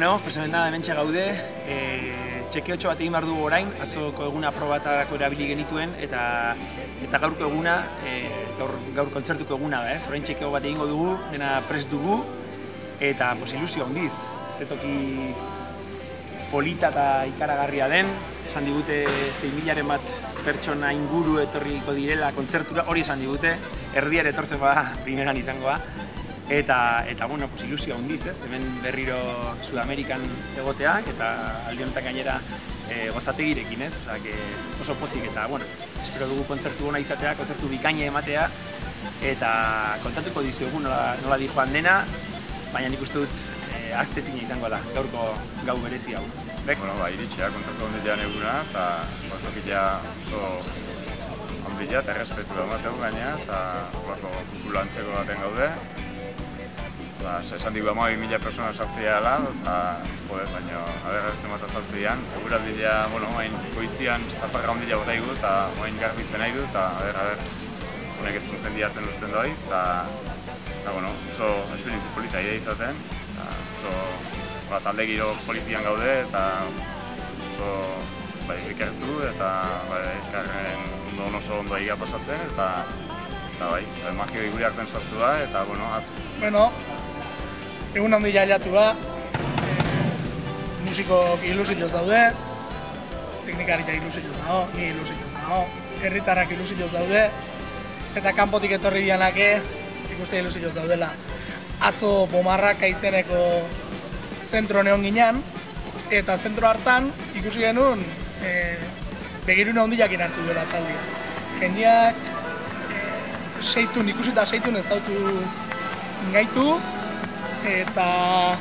Bueno, pues hementxe gaude, txekeotxo bat egin behar dugu orain, atzoko eguna probatarako erabili genituen, eta gaurko eguna, gaur kontzertuko eguna da, ez? Orain txekeo bat egingo dugu, dena prest dugu, eta ilusio handiz, zetoki polita eta ikaragarria den, esan digute 6.000-aren bat pertsona inguru etorriko direla kontzertura, hori esan digute, erdiar etortzen bada primeran izangoa. Eta bueno, ilusio handiz, ez? Hemen berriro Sudamerikan egotea, eta aldi honetan gainera gozategirekin, ez? Oso pozik, eta bueno, espero dugu kontzertu ona izatea, kontzertu bikaina ematea, eta kontatuko dizuegu nola di joan dena, baina nik uste dut astezina izango da, gaurko gau berezi hau. Bueno, iritsia kontzertu handilean eguna, eta kontzertu oso handia eta errespetu da mateu gaina, eta kulantzeko baten gaude. Esan digu 12.000 persona sartzea dela, baina aberratzen bat azaltzean. Eguraldia, hain goizian zaparra handia bota igu, eta hain garbitzen nahi du, eta honek ez dut jendiatzen duzten doi, eta oso esperientzi polita idea izaten, oso talde giro politian gaude, eta oso ikertu, eta elkarren oso ondo egia pasatzen, eta magio iguri hartzen sortu da, eta egun handi jailatu da, musikok ilusituz daude, teknikaritza ilusituz dago, ni ilusituz dago, herritarrak ilusituz daude, eta kanpotik etorri dianake ikuste ilusituz daudela. Atzo Pomarrak izeneko zentro neon ginen, eta zentro hartan ikusi genuen begirune handiakin hartu dela taldea. Jendeak ikusita seitun ez dautu ingaitu, eta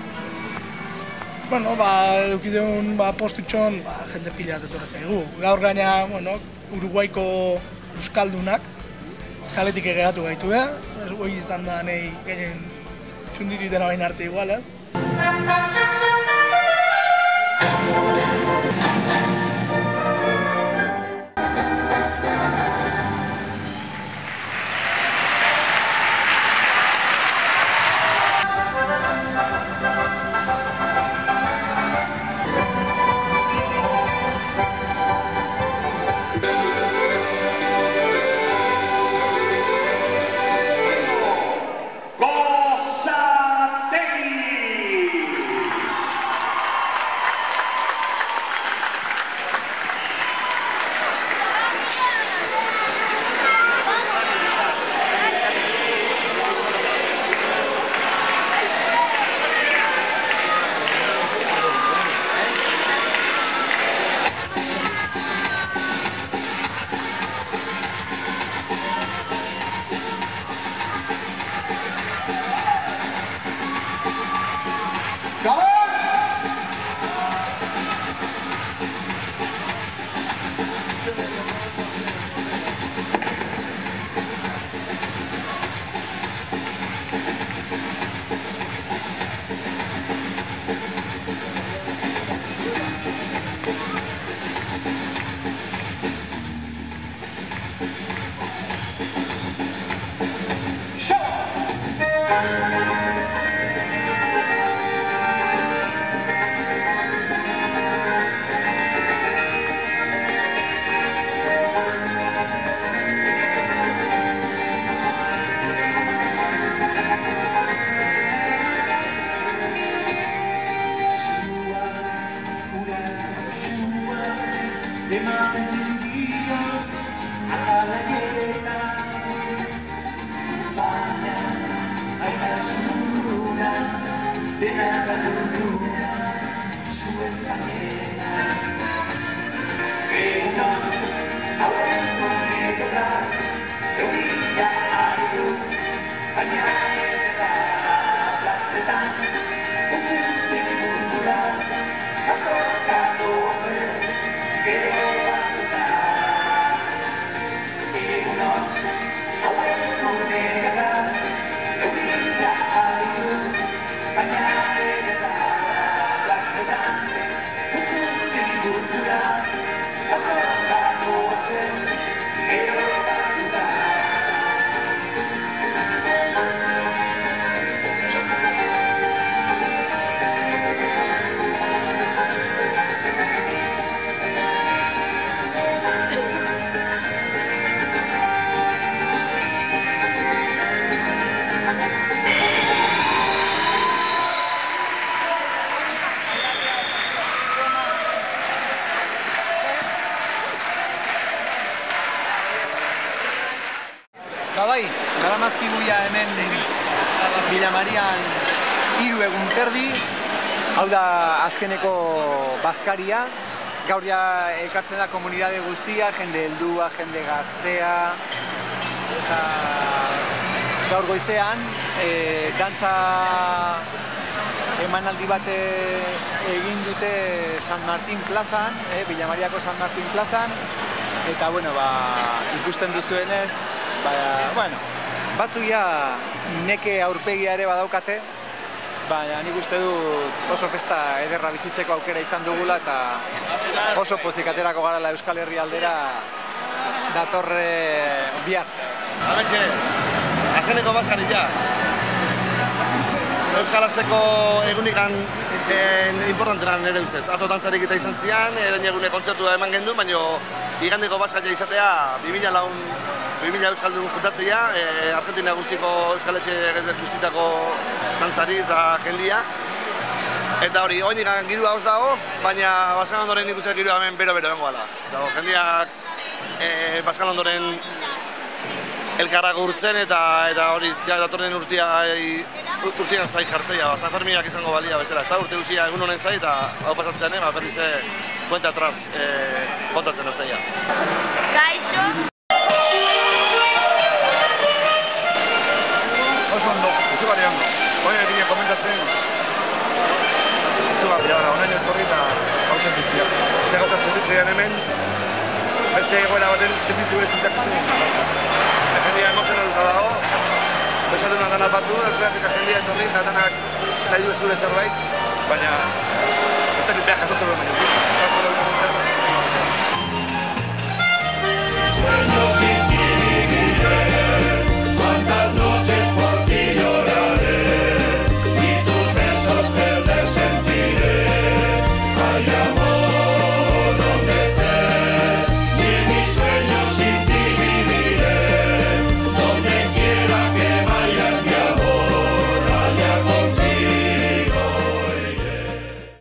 edukideun postutxon jende pila bat etorra zaigu. Gaur gaina Uruguaiko euskaldunak kaletik egeratu gaitu, hori izan da nahi gehien txundiritena bain arte igualaz. Villamarian 3 egun terdi. Hau da azkeneko bazkaria. Gaur ja elkartzen da komunitate guztia, jende heldua, jende gaztea. Eta gaur goizean, dantza emanaldi bat egin dute San Martin plazan, Villamariako San Martin plazan. Eta, bueno, ikusten duzuenez, batzuk ja neke aurpegia ere badaukate, baina nik uste dut oso festa ederra bizitzeko aukera izan dugula eta oso pozik aterako garala Euskal Herri aldera datorre bihar. Ametxe, azkeneko bazkaria. Euskal Azteko egunikan importantena nire ustez. Atzo dantzarik eta izan zian, eren egune kontzertua eman gendu, baina igandeko bazkaria izatea 2000 euskaldun juntatzea, Argentina guztiko euskaletxe guztitako dantzari eta jendia. Eta hori, hori nikan girua hoz dago, baina Bazkan ondoren nik uste girua hemen bero-bero bengoa da. Jendiak Bazkan ondoren elkarrak urtzen eta hori datorren urtean zai jartzea, San Ferminak izango balia bezala. Ez da urte guzia egun honen zai eta hau pasatzen, berriz puente atraz kontatzen azteia. Kaixo! Oso ondo, utzugarri ondo. Baina egin komentatzen utzugarri gara, onaino etorri eta hau sentitzea. Ze gauza sentitzean hemen, beste egoera baten sentitu ez ditzak zen. Jendia emozionatuta dago, bezatuna dana batu, ez behar eta jendia etorri eta danak nahi du zure zerbait, baina ez dakit behar jasotzen duen baina.